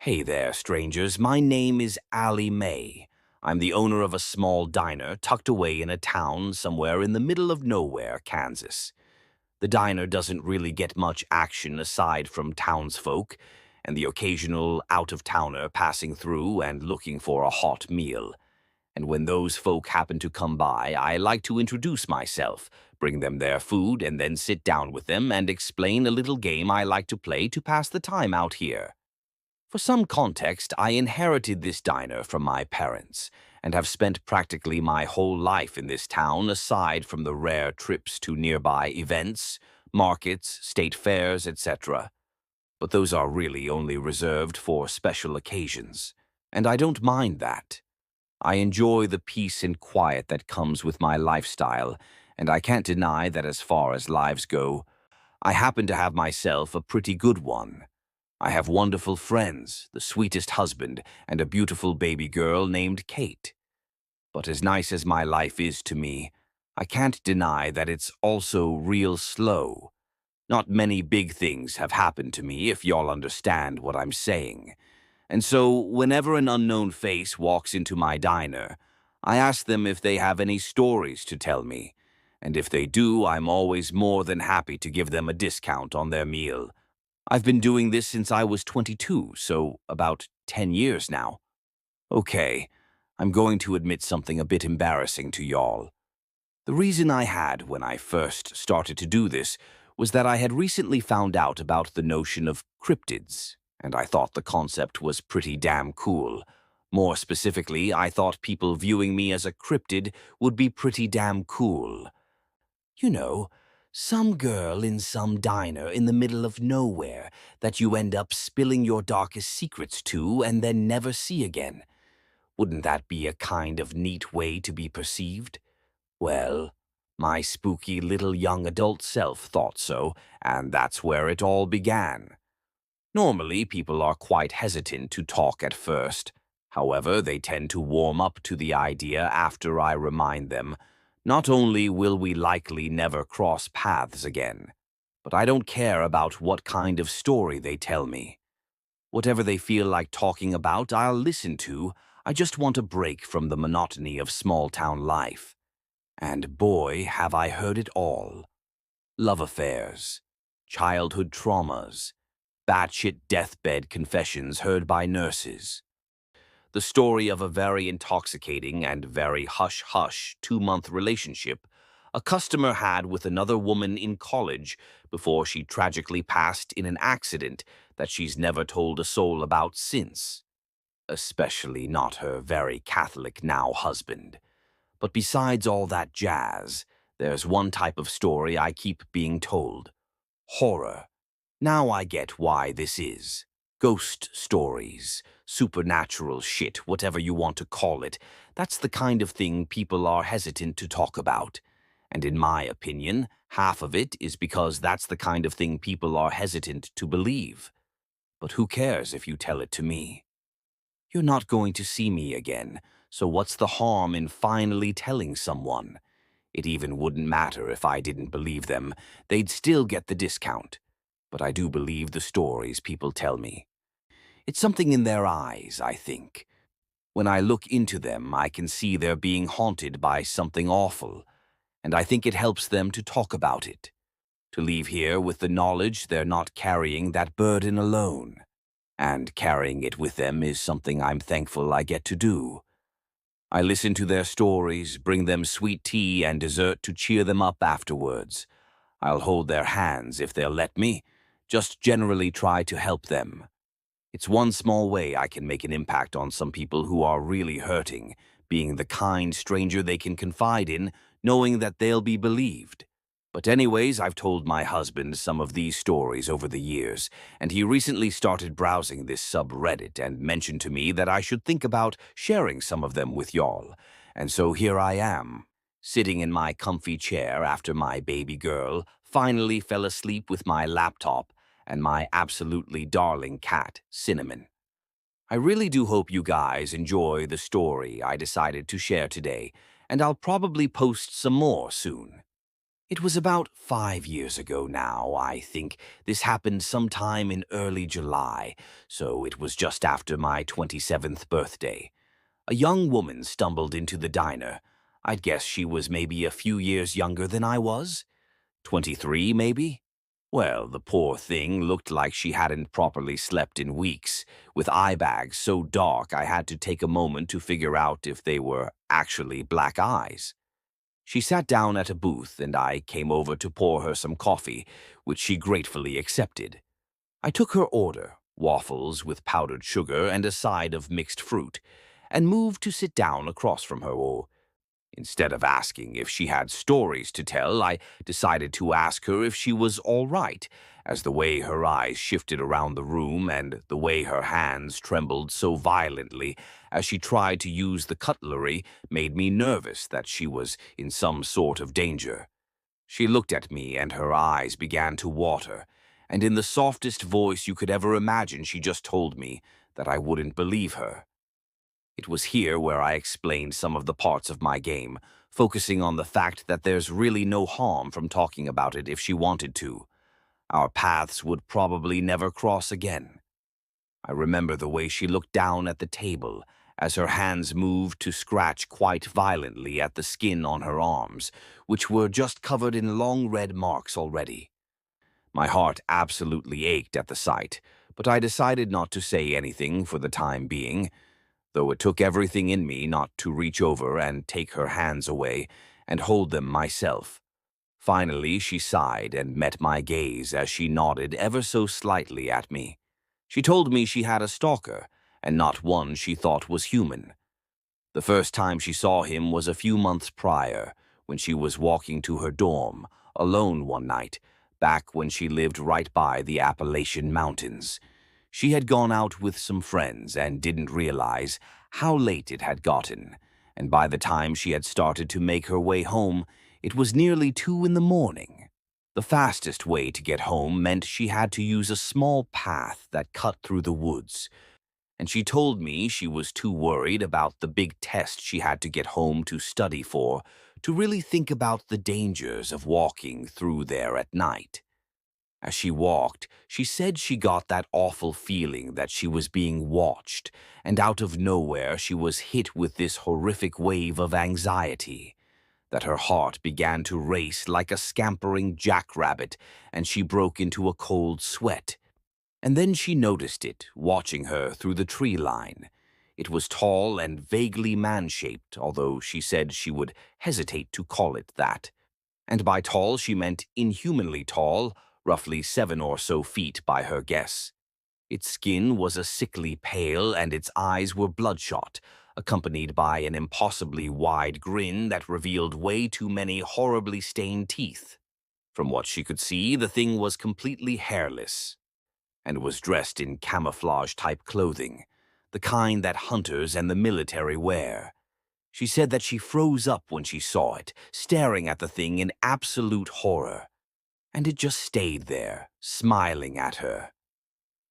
Hey there, strangers. My name is Allie Mae. I'm the owner of a small diner tucked away in a town somewhere in the middle of nowhere, Kansas. The diner doesn't really get much action aside from townsfolk and the occasional out-of-towner passing through and looking for a hot meal. And when those folk happen to come by, I like to introduce myself, bring them their food, and then sit down with them and explain a little game I like to play to pass the time out here. For some context, I inherited this diner from my parents and have spent practically my whole life in this town aside from the rare trips to nearby events, markets, state fairs, etc. But those are really only reserved for special occasions, and I don't mind that. I enjoy the peace and quiet that comes with my lifestyle, and I can't deny that as far as lives go, I happen to have myself a pretty good one. I have wonderful friends, the sweetest husband, and a beautiful baby girl named Kate. But as nice as my life is to me, I can't deny that it's also real slow. Not many big things have happened to me, if y'all understand what I'm saying. And so, whenever an unknown face walks into my diner, I ask them if they have any stories to tell me. And if they do, I'm always more than happy to give them a discount on their meal. I've been doing this since I was 22, so about 10 years now. Okay, I'm going to admit something a bit embarrassing to y'all. The reason I had when I first started to do this was that I had recently found out about the notion of cryptids, and I thought the concept was pretty damn cool. More specifically, I thought people viewing me as a cryptid would be pretty damn cool. You know, some girl in some diner in the middle of nowhere that you end up spilling your darkest secrets to and then never see again. Wouldn't that be a kind of neat way to be perceived? Well, my spooky little young adult self thought so, and that's where it all began. Normally, people are quite hesitant to talk at first. However, they tend to warm up to the idea after I remind them. Not only will we likely never cross paths again, but I don't care about what kind of story they tell me. Whatever they feel like talking about, I'll listen to. I just want a break from the monotony of small-town life. And boy, have I heard it all. Love affairs, childhood traumas, batshit deathbed confessions heard by nurses. The story of a very intoxicating and very hush-hush 2-month relationship a customer had with another woman in college before she tragically passed in an accident that she's never told a soul about since. Especially not her very Catholic now husband. But besides all that jazz, there's one type of story I keep being told. Horror. Now I get why this is. Ghost stories, supernatural shit, whatever you want to call it. That's the kind of thing people are hesitant to talk about. And in my opinion, half of it is because that's the kind of thing people are hesitant to believe. But who cares if you tell it to me? You're not going to see me again, so what's the harm in finally telling someone? It even wouldn't matter if I didn't believe them. They'd still get the discount. But I do believe the stories people tell me. It's something in their eyes, I think. When I look into them, I can see they're being haunted by something awful, and I think it helps them to talk about it. To leave here with the knowledge they're not carrying that burden alone. And carrying it with them is something I'm thankful I get to do. I listen to their stories, bring them sweet tea and dessert to cheer them up afterwards. I'll hold their hands if they'll let me, just generally try to help them. It's one small way I can make an impact on some people who are really hurting, being the kind stranger they can confide in, knowing that they'll be believed. But anyways, I've told my husband some of these stories over the years, and he recently started browsing this subreddit and mentioned to me that I should think about sharing some of them with y'all. And so here I am, sitting in my comfy chair after my baby girl finally fell asleep with my laptop and my absolutely darling cat, Cinnamon. I really do hope you guys enjoy the story I decided to share today, and I'll probably post some more soon. It was about 5 years ago now, I think. This happened sometime in early July, so it was just after my 27th birthday. A young woman stumbled into the diner. I'd guess she was maybe a few years younger than I was. 23, maybe? Well, the poor thing looked like she hadn't properly slept in weeks, with eye bags so dark I had to take a moment to figure out if they were actually black eyes. She sat down at a booth and I came over to pour her some coffee, which she gratefully accepted. I took her order, waffles with powdered sugar and a side of mixed fruit, and moved to sit down across from her. Instead of asking if she had stories to tell, I decided to ask her if she was all right, as the way her eyes shifted around the room and the way her hands trembled so violently as she tried to use the cutlery made me nervous that she was in some sort of danger. She looked at me and her eyes began to water, and in the softest voice you could ever imagine she just told me that I wouldn't believe her. It was here where I explained some of the parts of my game, focusing on the fact that there's really no harm from talking about it if she wanted to. Our paths would probably never cross again. I remember the way she looked down at the table as her hands moved to scratch quite violently at the skin on her arms, which were just covered in long red marks already. My heart absolutely ached at the sight, but I decided not to say anything for the time being, though it took everything in me not to reach over and take her hands away and hold them myself. Finally, she sighed and met my gaze as she nodded ever so slightly at me. She told me she had a stalker, and not one she thought was human. The first time she saw him was a few months prior, when she was walking to her dorm, alone one night, back when she lived right by the Appalachian Mountains. She had gone out with some friends and didn't realize how late it had gotten, and by the time she had started to make her way home, it was nearly 2 in the morning. The fastest way to get home meant she had to use a small path that cut through the woods, and she told me she was too worried about the big test she had to get home to study for to really think about the dangers of walking through there at night. As she walked, she said she got that awful feeling that she was being watched, and out of nowhere she was hit with this horrific wave of anxiety, that her heart began to race like a scampering jackrabbit, and she broke into a cold sweat. And then she noticed it, watching her through the tree line. It was tall and vaguely man-shaped, although she said she would hesitate to call it that. And by tall she meant inhumanly tall, roughly 7 or so feet by her guess. Its skin was a sickly pale and its eyes were bloodshot, accompanied by an impossibly wide grin that revealed way too many horribly stained teeth. From what she could see, the thing was completely hairless and was dressed in camouflage-type clothing, the kind that hunters and the military wear. She said that she froze up when she saw it, staring at the thing in absolute horror. And it just stayed there, smiling at her.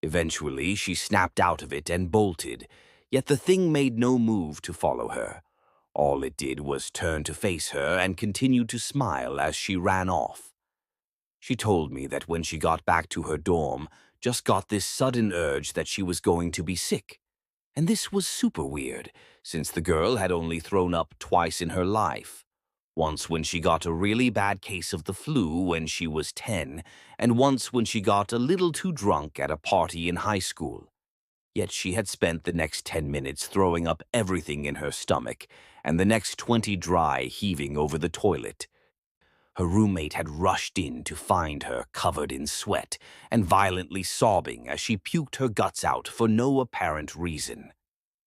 Eventually, she snapped out of it and bolted, yet the thing made no move to follow her. All it did was turn to face her and continued to smile as she ran off. She told me that when she got back to her dorm, just got this sudden urge that she was going to be sick. And this was super weird, since the girl had only thrown up twice in her life. Once when she got a really bad case of the flu when she was 10, and once when she got a little too drunk at a party in high school. Yet she had spent the next 10 minutes throwing up everything in her stomach, and the next 20 dry heaving over the toilet. Her roommate had rushed in to find her covered in sweat and violently sobbing as she puked her guts out for no apparent reason.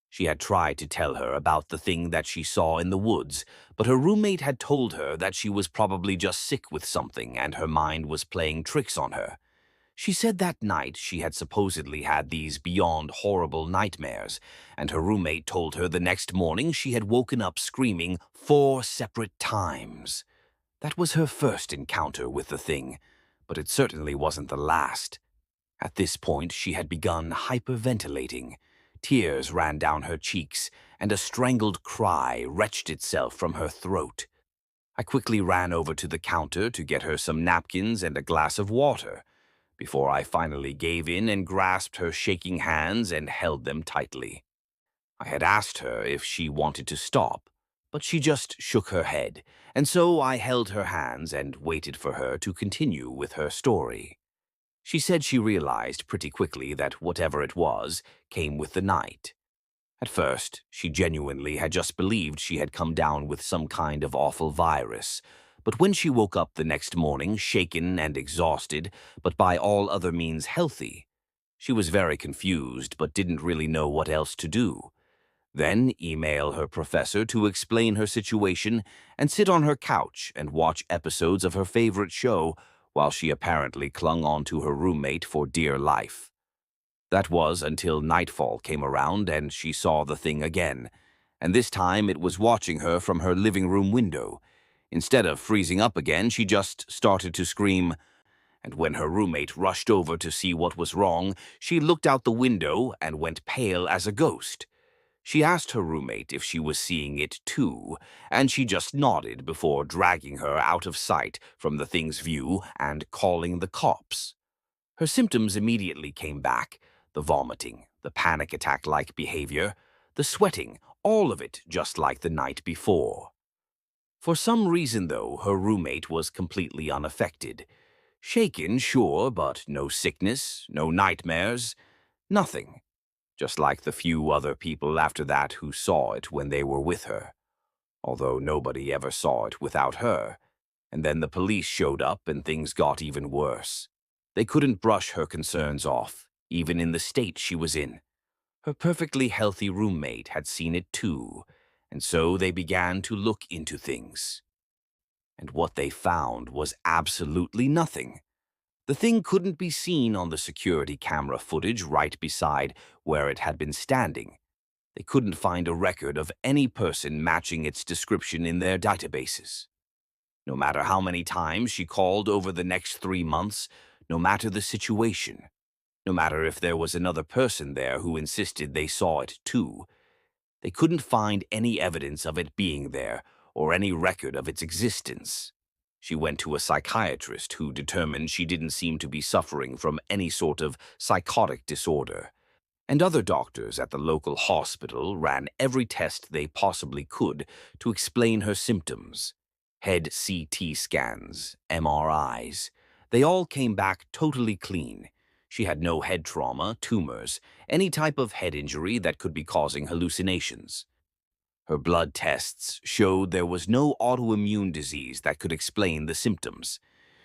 She had tried to tell her about the thing that she saw in the woods, but her roommate had told her that she was probably just sick with something and her mind was playing tricks on her. She said that night she had supposedly had these beyond horrible nightmares, and her roommate told her the next morning she had woken up screaming 4 separate times. That was her first encounter with the thing, but it certainly wasn't the last. At this point, she had begun hyperventilating. Tears ran down her cheeks, and a strangled cry wrenched itself from her throat. I quickly ran over to the counter to get her some napkins and a glass of water, before I finally gave in and grasped her shaking hands and held them tightly. I had asked her if she wanted to stop, but she just shook her head, and so I held her hands and waited for her to continue with her story. She said she realized pretty quickly that whatever it was came with the night. At first, she genuinely had just believed she had come down with some kind of awful virus. But when she woke up the next morning, shaken and exhausted, but by all other means healthy, she was very confused but didn't really know what else to do. Then email her professor to explain her situation and sit on her couch and watch episodes of her favorite show while she apparently clung on to her roommate for dear life. That was until nightfall came around and she saw the thing again, and this time it was watching her from her living room window. Instead of freezing up again, she just started to scream, and when her roommate rushed over to see what was wrong, she looked out the window and went pale as a ghost. She asked her roommate if she was seeing it too, and she just nodded before dragging her out of sight from the thing's view and calling the cops. Her symptoms immediately came back: the vomiting, the panic attack-like behavior, the sweating, all of it just like the night before. For some reason, though, her roommate was completely unaffected. Shaken, sure, but no sickness, no nightmares, nothing. Just like the few other people after that who saw it when they were with her. Although nobody ever saw it without her. And then the police showed up and things got even worse. They couldn't brush her concerns off, even in the state she was in. Her perfectly healthy roommate had seen it too, and so they began to look into things. And what they found was absolutely nothing. The thing couldn't be seen on the security camera footage right beside where it had been standing. They couldn't find a record of any person matching its description in their databases. No matter how many times she called over the next 3 months, no matter the situation, no matter if there was another person there who insisted they saw it too, they couldn't find any evidence of it being there or any record of its existence. She went to a psychiatrist who determined she didn't seem to be suffering from any sort of psychotic disorder, and other doctors at the local hospital ran every test they possibly could to explain her symptoms. Head CT scans, MRIs. They all came back totally clean. She had no head trauma, tumors, any type of head injury that could be causing hallucinations. Her blood tests showed there was no autoimmune disease that could explain the symptoms.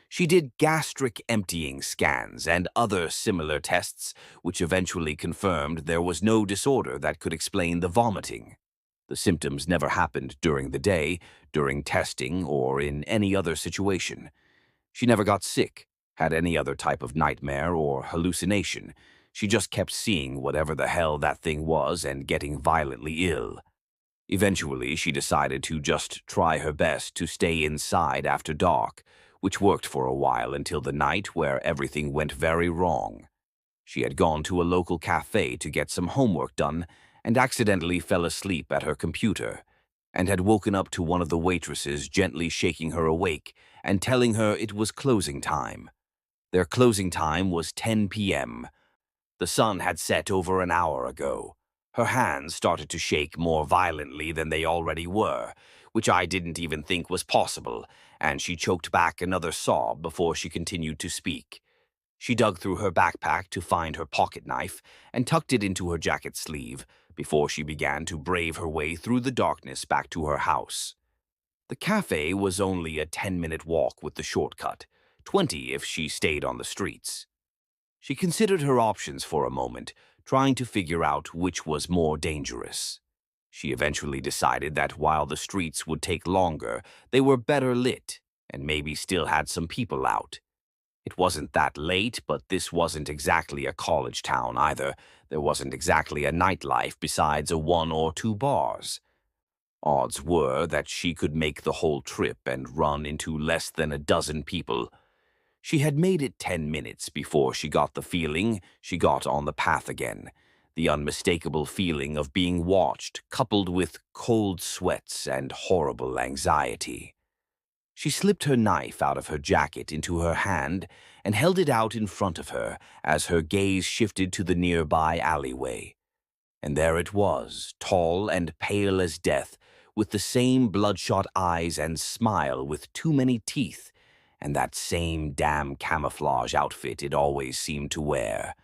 She did gastric emptying scans and other similar tests, which eventually confirmed there was no disorder that could explain the vomiting. The symptoms never happened during the day, during testing, or in any other situation. She never got sick, had any other type of nightmare or hallucination. She just kept seeing whatever the hell that thing was and getting violently ill. Eventually, she decided to just try her best to stay inside after dark, which worked for a while until the night where everything went very wrong. She had gone to a local cafe to get some homework done and accidentally fell asleep at her computer, and had woken up to one of the waitresses gently shaking her awake and telling her it was closing time. Their closing time was 10 p.m. The sun had set over an hour ago. Her hands started to shake more violently than they already were, which I didn't even think was possible, and she choked back another sob before she continued to speak. She dug through her backpack to find her pocket knife and tucked it into her jacket sleeve before she began to brave her way through the darkness back to her house. The cafe was only a 10-minute walk with the shortcut, 20 if she stayed on the streets. She considered her options for a moment, trying to figure out which was more dangerous. She eventually decided that while the streets would take longer, they were better lit and maybe still had some people out. It wasn't that late, but this wasn't exactly a college town either. There wasn't exactly a nightlife besides a 1 or 2 bars. Odds were that she could make the whole trip and run into less than a dozen people. She had made it 10 minutes before she got the feeling she got on the path again. The unmistakable feeling of being watched, coupled with cold sweats and horrible anxiety. She slipped her knife out of her jacket into her hand and held it out in front of her as her gaze shifted to the nearby alleyway. And there it was, tall and pale as death, with the same bloodshot eyes and smile with too many teeth, and that same damn camouflage outfit it always seemed to wear.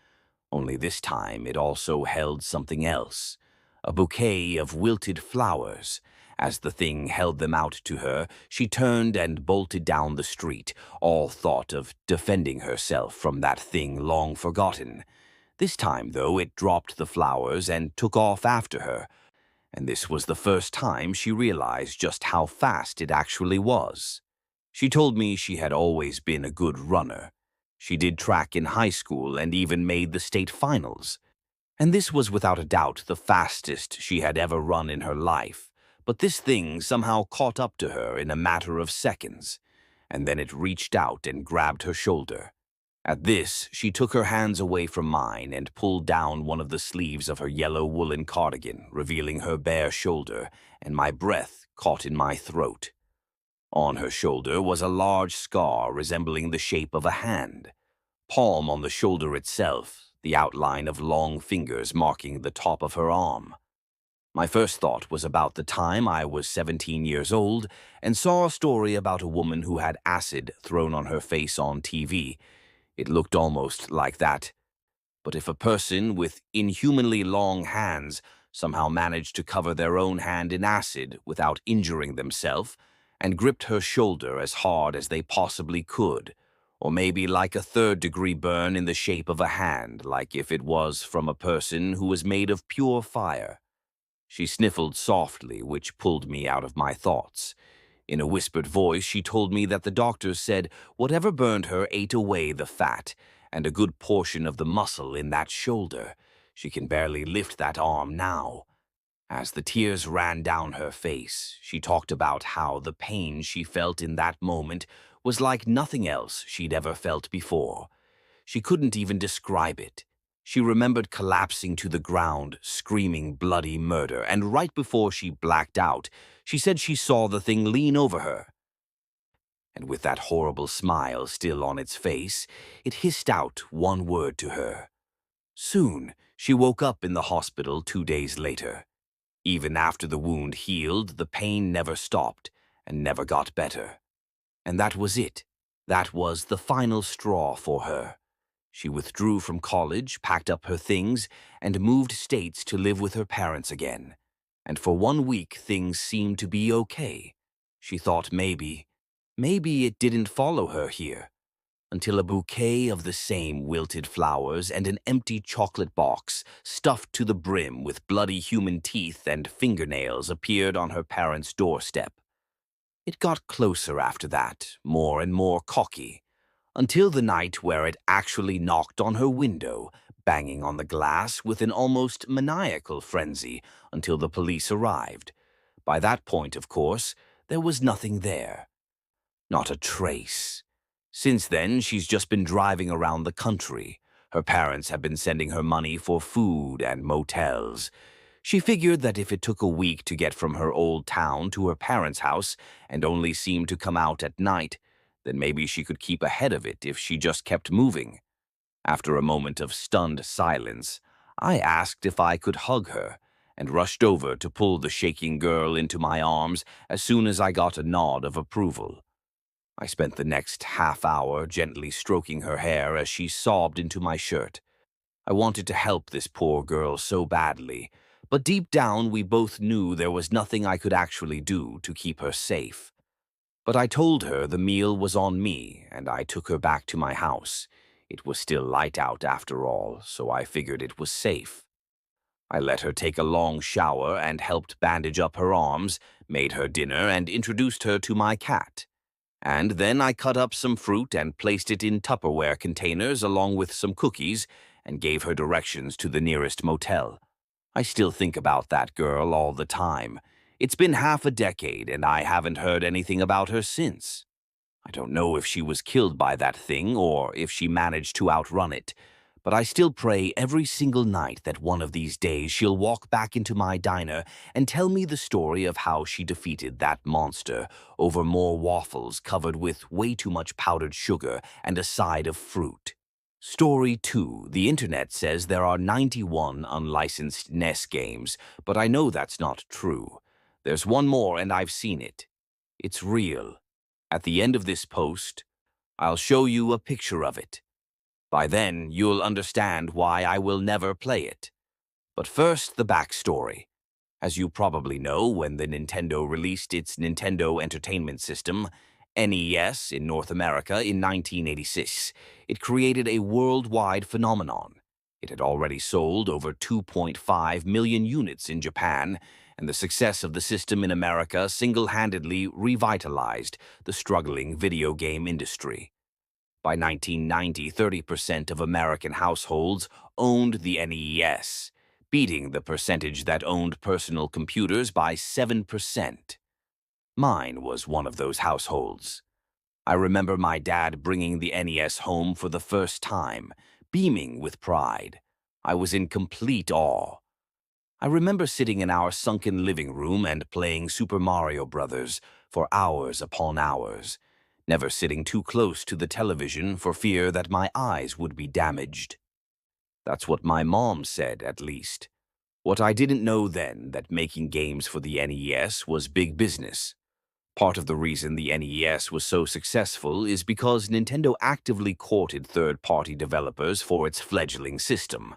Only this time it also held something else, a bouquet of wilted flowers. As the thing held them out to her, she turned and bolted down the street, all thought of defending herself from that thing long forgotten. This time, though, it dropped the flowers and took off after her, and this was the first time she realized just how fast it actually was. She told me she had always been a good runner. She did track in high school and even made the state finals. And this was without a doubt the fastest she had ever run in her life. But this thing somehow caught up to her in a matter of seconds, and then it reached out and grabbed her shoulder. At this, she took her hands away from mine and pulled down one of the sleeves of her yellow woolen cardigan, revealing her bare shoulder, and my breath caught in my throat. On her shoulder was a large scar resembling the shape of a hand. Palm on the shoulder itself, the outline of long fingers marking the top of her arm. My first thought was about the time I was 17 years old and saw a story about a woman who had acid thrown on her face on TV. It looked almost like that. But if a person with inhumanly long hands somehow managed to cover their own hand in acid without injuring themselves and gripped her shoulder as hard as they possibly could, or maybe like a third-degree burn in the shape of a hand, like if it was from a person who was made of pure fire. She sniffled softly, which pulled me out of my thoughts. In a whispered voice, she told me that the doctors said whatever burned her ate away the fat and a good portion of the muscle in that shoulder. She can barely lift that arm now. As the tears ran down her face, she talked about how the pain she felt in that moment was like nothing else she'd ever felt before. She couldn't even describe it. She remembered collapsing to the ground, screaming bloody murder, and right before she blacked out, she said she saw the thing lean over her. And with that horrible smile still on its face, it hissed out one word to her. Soon, she woke up in the hospital 2 days later. Even after the wound healed, the pain never stopped and never got better. And that was it. That was the final straw for her. She withdrew from college, packed up her things, and moved states to live with her parents again. And for 1 week, things seemed to be okay. She thought maybe it didn't follow her here, until a bouquet of the same wilted flowers and an empty chocolate box stuffed to the brim with bloody human teeth and fingernails appeared on her parents' doorstep. It got closer after that, more and more cocky, until the night where it actually knocked on her window, banging on the glass with an almost maniacal frenzy until the police arrived. By that point, of course, there was nothing there. Not a trace. Since then, she's just been driving around the country. Her parents have been sending her money for food and motels. She figured that if it took a week to get from her old town to her parents' house and only seemed to come out at night, then maybe she could keep ahead of it if she just kept moving. After a moment of stunned silence, I asked if I could hug her and rushed over to pull the shaking girl into my arms as soon as I got a nod of approval. I spent the next half hour gently stroking her hair as she sobbed into my shirt. I wanted to help this poor girl so badly, but deep down we both knew there was nothing I could actually do to keep her safe. But I told her the meal was on me, and I took her back to my house. It was still light out after all, so I figured it was safe. I let her take a long shower and helped bandage up her arms, made her dinner, and introduced her to my cat. And then I cut up some fruit and placed it in Tupperware containers along with some cookies and gave her directions to the nearest motel. I still think about that girl all the time. It's been half a decade and I haven't heard anything about her since. I don't know if she was killed by that thing or if she managed to outrun it, But I still pray every single night that one of these days she'll walk back into my diner and tell me the story of how she defeated that monster over more waffles covered with way too much powdered sugar and a side of fruit. Story 2. The internet says there are 91 unlicensed NES games, but I know that's not true. There's one more and I've seen it. It's real. At the end of this post, I'll show you a picture of it. By then, you'll understand why I will never play it. But first, the backstory. As you probably know, when the Nintendo released its Nintendo Entertainment System, NES, in North America in 1986, it created a worldwide phenomenon. It had already sold over 2.5 million units in Japan, and the success of the system in America single-handedly revitalized the struggling video game industry. By 1990, 30% of American households owned the NES, beating the percentage that owned personal computers by 7%. Mine was one of those households. I remember my dad bringing the NES home for the first time, beaming with pride. I was in complete awe. I remember sitting in our sunken living room and playing Super Mario Bros. For hours upon hours, never sitting too close to the television for fear that my eyes would be damaged. That's what my mom said, at least. What I didn't know then, that making games for the NES was big business. Part of the reason the NES was so successful is because Nintendo actively courted third-party developers for its fledgling system.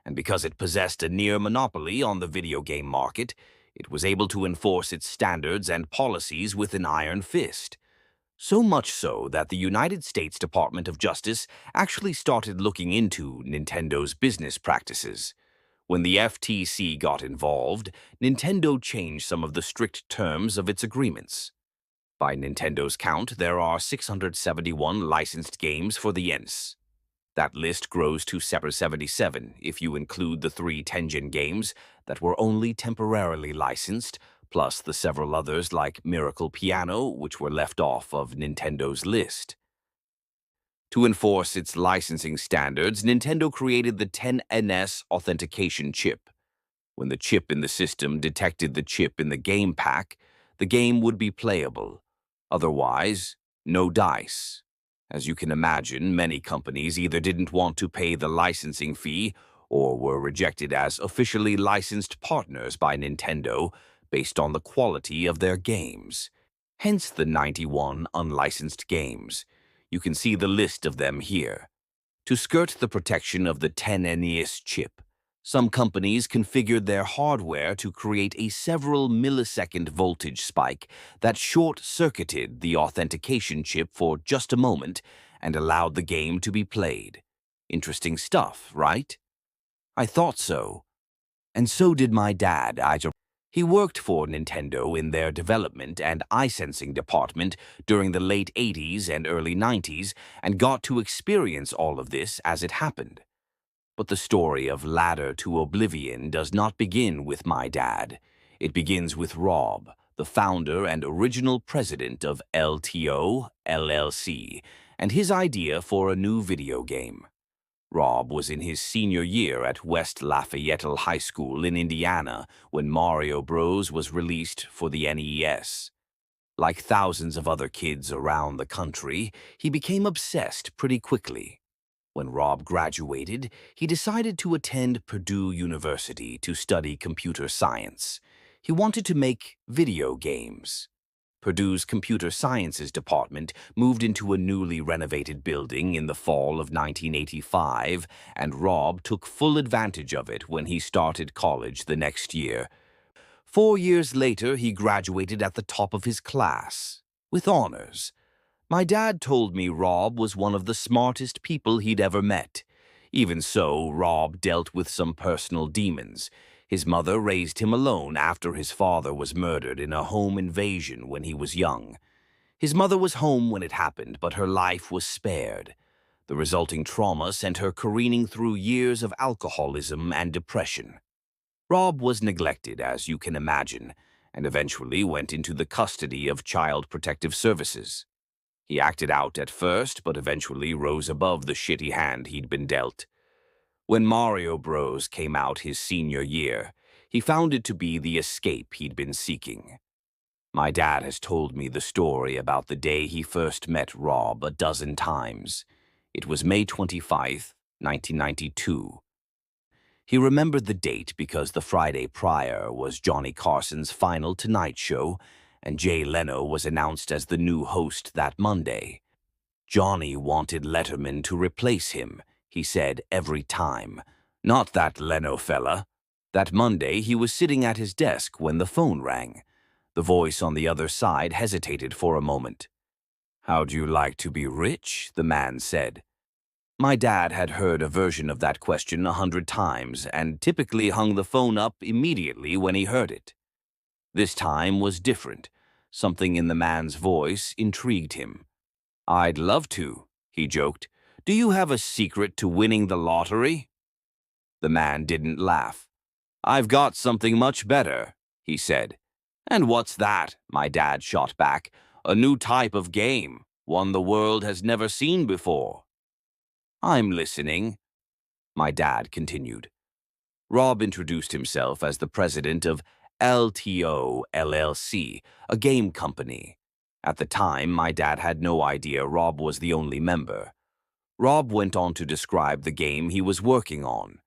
And because it possessed a near monopoly on the video game market, it was able to enforce its standards and policies with an iron fist. So much so that the United States Department of Justice actually started looking into Nintendo's business practices. When the FTC got involved, Nintendo changed some of the strict terms of its agreements. By Nintendo's count, there are 671 licensed games for the NES. That list grows to 77 if you include the 3 Tengen games that were only temporarily licensed, plus the several others like Miracle Piano, which were left off of Nintendo's list. To enforce its licensing standards, Nintendo created the 10NS authentication chip. When the chip in the system detected the chip in the game pack, the game would be playable. Otherwise, no dice. As you can imagine, many companies either didn't want to pay the licensing fee or were rejected as officially licensed partners by Nintendo based on the quality of their games. Hence the 91 unlicensed games. You can see the list of them here. To skirt the protection of the 10NES chip, some companies configured their hardware to create a several millisecond voltage spike that short-circuited the authentication chip for just a moment and allowed the game to be played. Interesting stuff, right? I thought so. And so did my dad. He worked for Nintendo in their development and licensing department during the late 80s and early 90s and got to experience all of this as it happened. But the story of Ladder to Oblivion does not begin with my dad. It begins with Rob, the founder and original president of LTO, LLC, and his idea for a new video game. Rob was in his senior year at West Lafayette High School in Indiana when Mario Bros. Was released for the NES. Like thousands of other kids around the country, he became obsessed pretty quickly. When Rob graduated, he decided to attend Purdue University to study computer science. He wanted to make video games. Purdue's computer sciences department moved into a newly renovated building in the fall of 1985, and Rob took full advantage of it when he started college the next year. 4 years later, he graduated at the top of his class, with honors. My dad told me Rob was one of the smartest people he'd ever met. Even so, Rob dealt with some personal demons. His mother raised him alone after his father was murdered in a home invasion when he was young. His mother was home when it happened, but her life was spared. The resulting trauma sent her careening through years of alcoholism and depression. Rob was neglected, as you can imagine, and eventually went into the custody of Child Protective Services. He acted out at first, but eventually rose above the shitty hand he'd been dealt. When Mario Bros. Came out his senior year, he found it to be the escape he'd been seeking. My dad has told me the story about the day he first met Rob a dozen times. It was May 25th, 1992. He remembered the date because the Friday prior was Johnny Carson's final Tonight Show, and Jay Leno was announced as the new host that Monday. Johnny wanted Letterman to replace him, he said every time. Not that Leno fella. That Monday, he was sitting at his desk when the phone rang. The voice on the other side hesitated for a moment. "How'd you like to be rich?" the man said. My dad had heard a version of that question 100 times and typically hung the phone up immediately when he heard it. This time was different. Something in the man's voice intrigued him. "I'd love to," he joked. "Do you have a secret to winning the lottery?" The man didn't laugh. "I've got something much better," he said. "And what's that?" my dad shot back. "A new type of game, one the world has never seen before." "I'm listening," my dad continued. Rob introduced himself as the president of LTO LLC, a game company. At the time, my dad had no idea Rob was the only member. Rob went on to describe the game he was working on.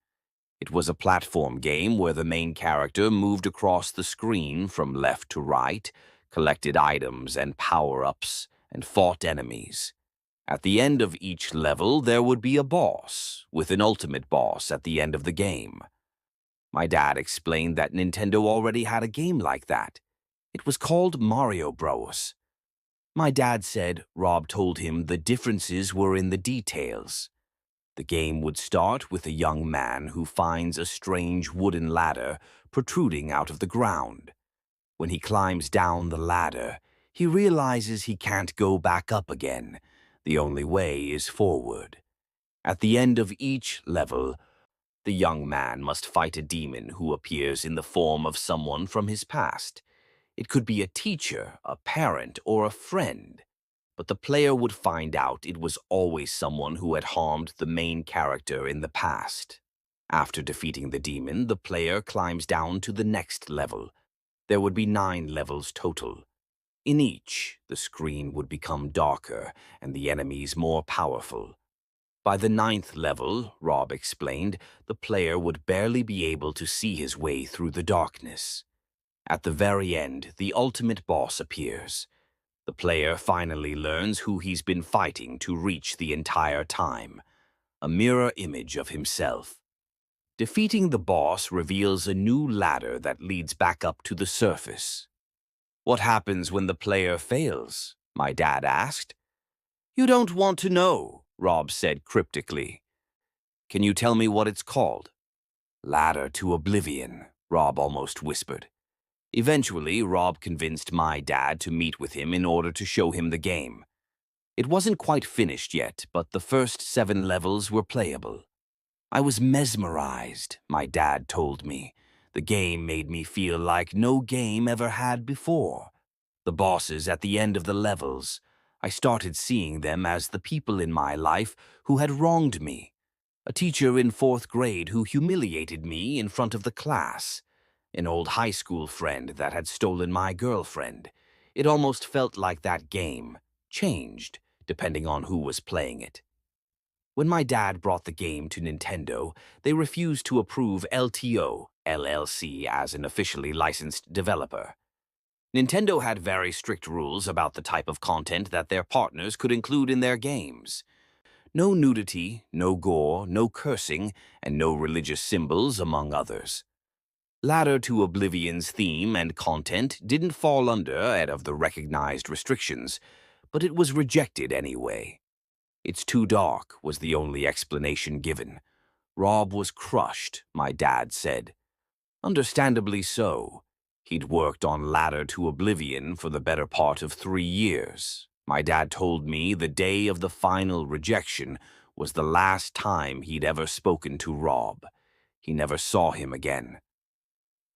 It was a platform game where the main character moved across the screen from left to right, collected items and power-ups, and fought enemies. At the end of each level, there would be a boss, with an ultimate boss at the end of the game. My dad explained that Nintendo already had a game like that. It was called Mario Bros. My dad said Rob told him the differences were in the details. The game would start with a young man who finds a strange wooden ladder protruding out of the ground. When he climbs down the ladder, he realizes he can't go back up again. The only way is forward. At the end of each level, the young man must fight a demon who appears in the form of someone from his past. It could be a teacher, a parent, or a friend. But the player would find out it was always someone who had harmed the main character in the past. After defeating the demon, the player climbs down to the next level. There would be 9 levels total. In each, the screen would become darker and the enemies more powerful. By the 9th level, Rob explained, the player would barely be able to see his way through the darkness. At the very end, the ultimate boss appears. The player finally learns who he's been fighting to reach the entire time, a mirror image of himself. Defeating the boss reveals a new ladder that leads back up to the surface. "What happens when the player fails?" my dad asked. "You don't want to know," Rob said cryptically. "Can you tell me what it's called?" "Ladder to Oblivion," Rob almost whispered. Eventually, Rob convinced my dad to meet with him in order to show him the game. It wasn't quite finished yet, but the first 7 levels were playable. I was mesmerized, my dad told me. The game made me feel like no game ever had before. The bosses at the end of the levels, I started seeing them as the people in my life who had wronged me. A teacher in 4th grade who humiliated me in front of the class. An old high school friend that had stolen my girlfriend. It almost felt like that game changed, depending on who was playing it. When my dad brought the game to Nintendo, they refused to approve LTO LLC as an officially licensed developer. Nintendo had very strict rules about the type of content that their partners could include in their games. No nudity, no gore, no cursing, and no religious symbols, among others. Ladder to Oblivion's theme and content didn't fall under any of the recognized restrictions, but it was rejected anyway. "It's too dark," was the only explanation given. Rob was crushed, my dad said. Understandably so. He'd worked on Ladder to Oblivion for the better part of 3 years. My dad told me the day of the final rejection was the last time he'd ever spoken to Rob. He never saw him again.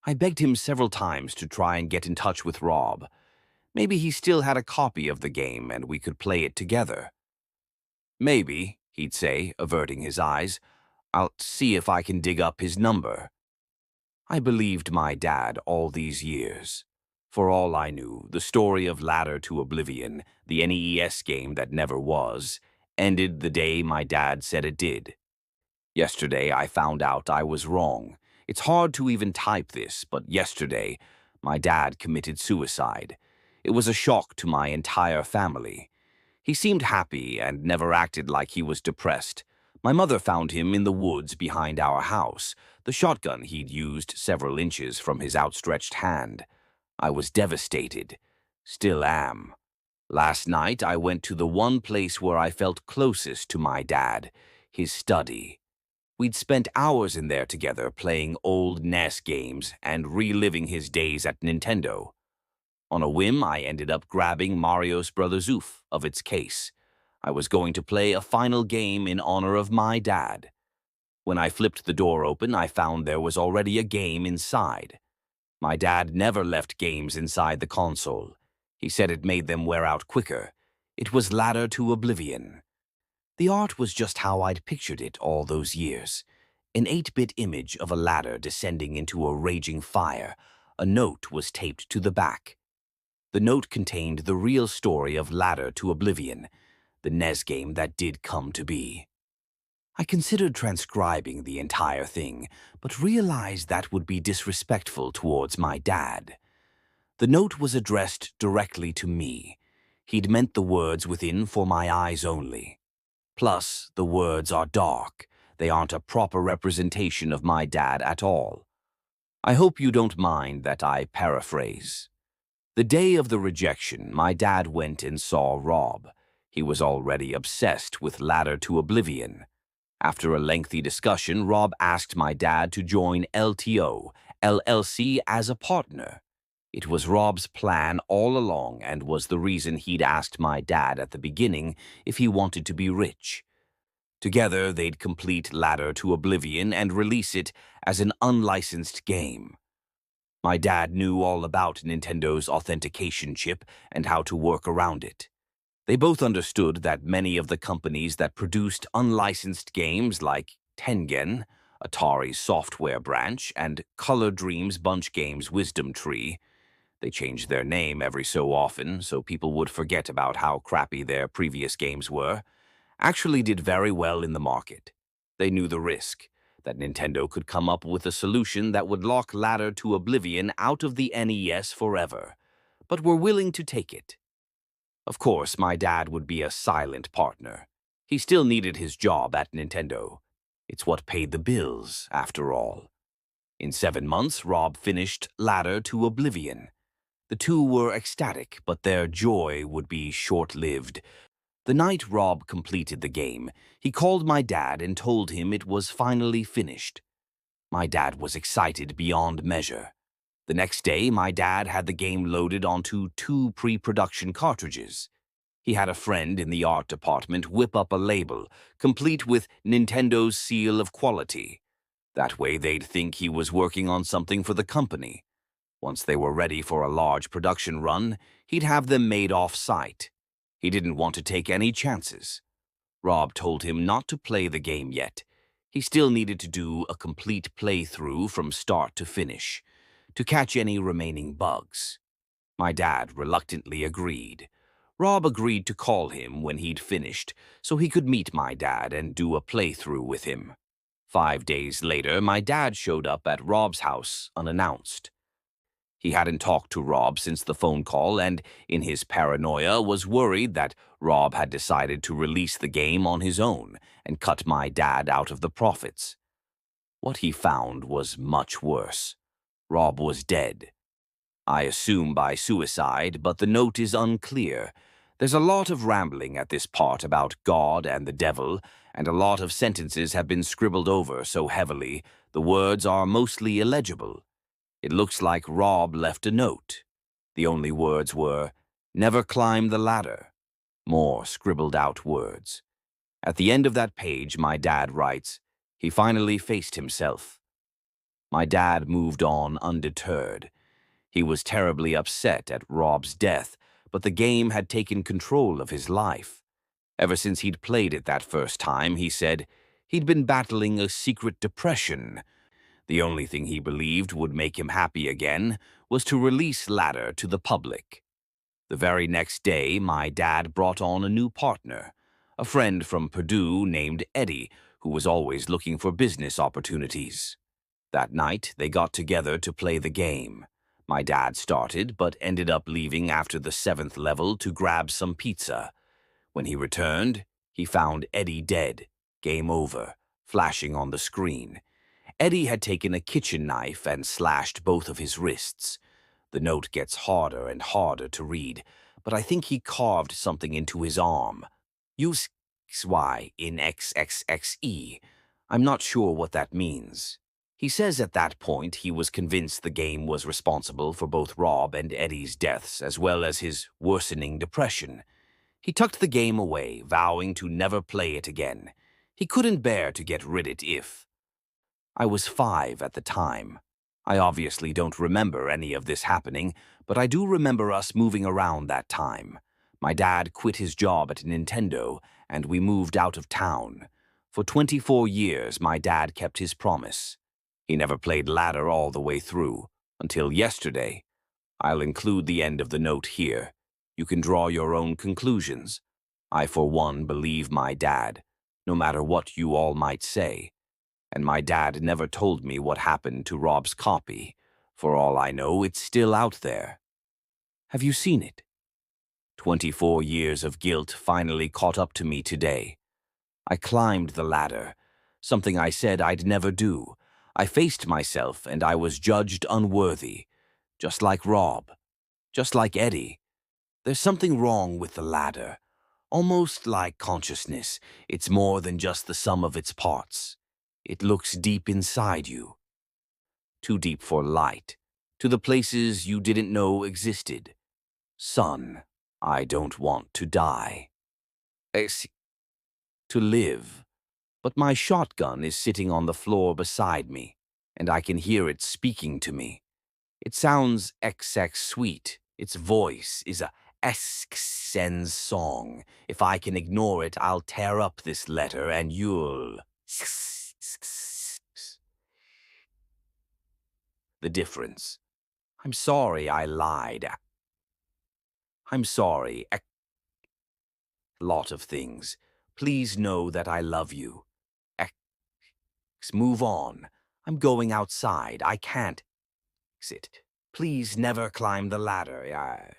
I begged him several times to try and get in touch with Rob. Maybe he still had a copy of the game and we could play it together. "Maybe," he'd say, averting his eyes. I'll see if I can dig up his number. I believed my dad all these years. For all I knew, the story of Ladder to Oblivion, the NES game that never was, ended the day my dad said it did. Yesterday, I found out I was wrong. It's hard to even type this, but yesterday, my dad committed suicide. It was a shock to my entire family. He seemed happy and never acted like he was depressed. My mother found him in the woods behind our house, the shotgun he'd used several inches from his outstretched hand. I was devastated. Still am. Last night, I went to the one place where I felt closest to my dad, his study. We'd spent hours in there together playing old NES games and reliving his days at Nintendo. On a whim, I ended up grabbing Mario's Brother Zoof of its case. I was going to play a final game in honor of my dad. When I flipped the door open, I found there was already a game inside. My dad never left games inside the console. He said it made them wear out quicker. It was Ladder to Oblivion. The art was just how I'd pictured it all those years. An 8-bit image of a ladder descending into a raging fire. A note was taped to the back. The note contained the real story of Ladder to Oblivion, the NES game that did come to be. I considered transcribing the entire thing, but realized that would be disrespectful towards my dad. The note was addressed directly to me. He'd meant the words within for my eyes only. Plus, the words are dark. They aren't a proper representation of my dad at all. I hope you don't mind that I paraphrase. The day of the rejection, my dad went and saw Rob. He was already obsessed with Ladder to Oblivion. After a lengthy discussion, Rob asked my dad to join LTO, LLC as a partner. It was Rob's plan all along and was the reason he'd asked my dad at the beginning if he wanted to be rich. Together, they'd complete Ladder to Oblivion and release it as an unlicensed game. My dad knew all about Nintendo's authentication chip and how to work around it. They both understood that many of the companies that produced unlicensed games like Tengen, Atari's software branch, and Color Dreams Bunch Games' Wisdom Tree, they changed their name every so often so people would forget about how crappy their previous games were, actually did very well in the market. They knew the risk, that Nintendo could come up with a solution that would lock Ladder to Oblivion out of the NES forever, but were willing to take it. Of course, my dad would be a silent partner. He still needed his job at Nintendo. It's what paid the bills, after all. In 7 months, Rob finished Ladder to Oblivion. The two were ecstatic, but their joy would be short-lived. The night Rob completed the game, he called my dad and told him it was finally finished. My dad was excited beyond measure. The next day, my dad had the game loaded onto 2 pre-production cartridges. He had a friend in the art department whip up a label, complete with Nintendo's seal of quality. That way they'd think he was working on something for the company. Once they were ready for a large production run, he'd have them made off-site. He didn't want to take any chances. Rob told him not to play the game yet. He still needed to do a complete playthrough from start to finish, to catch any remaining bugs. My dad reluctantly agreed. Rob agreed to call him when he'd finished, so he could meet my dad and do a playthrough with him. 5 days later, my dad showed up at Rob's house unannounced. He hadn't talked to Rob since the phone call and, in his paranoia, was worried that Rob had decided to release the game on his own and cut my dad out of the profits. What he found was much worse. Rob was dead. I assume by suicide, but the note is unclear. There's a lot of rambling at this part about God and the devil, and a lot of sentences have been scribbled over so heavily the words are mostly illegible. It looks like Rob left a note. The only words were, "Never climb the ladder." More scribbled out words. At the end of that page, my dad writes, "He finally faced himself." My dad moved on undeterred. He was terribly upset at Rob's death, but the game had taken control of his life. Ever since he'd played it that first time, he said, He'd been battling a secret depression. The only thing he believed would make him happy again was to release Ladder to the public. The very next day, my dad brought on a new partner, a friend from Purdue named Eddie, who was always looking for business opportunities. That night, they got together to play the game. My dad started, but ended up leaving after the 7th level to grab some pizza. When he returned, he found Eddie dead, game over, flashing on the screen. Eddie had taken a kitchen knife and slashed both of his wrists. The note gets harder and harder to read, but I think he carved something into his arm. Use XY in XXXE. I'm not sure what that means. He says at that point he was convinced the game was responsible for both Rob and Eddie's deaths as well as his worsening depression. He tucked the game away, vowing to never play it again. He couldn't bear to get rid of it if. I was 5 at the time. I obviously don't remember any of this happening, but I do remember us moving around that time. My dad quit his job at Nintendo, and we moved out of town. For 24 years, my dad kept his promise. He never played Ladder all the way through, until yesterday. I'll include the end of the note here. You can draw your own conclusions. I, for one, believe my dad, no matter what you all might say. And my dad never told me what happened to Rob's copy. For all I know, it's still out there. Have you seen it? 24 years of guilt finally caught up to me today. I climbed the ladder, something I said I'd never do. I faced myself and I was judged unworthy, just like Rob, just like Eddie. There's something wrong with the ladder. Almost like consciousness, it's more than just the sum of its parts. It looks deep inside you. Too deep for light, to the places you didn't know existed. Son, I don't want to die. To live. But my shotgun is sitting on the floor beside me, and I can hear it speaking to me. It sounds XX sweet. Its voice is a Esxen's song. If I can ignore it, I'll tear up this letter and you'll... The difference. I'm sorry I lied. I'm sorry. A lot of things. Please know that I love you. X, move on. I'm going outside. I can't exit. Please never climb the ladder.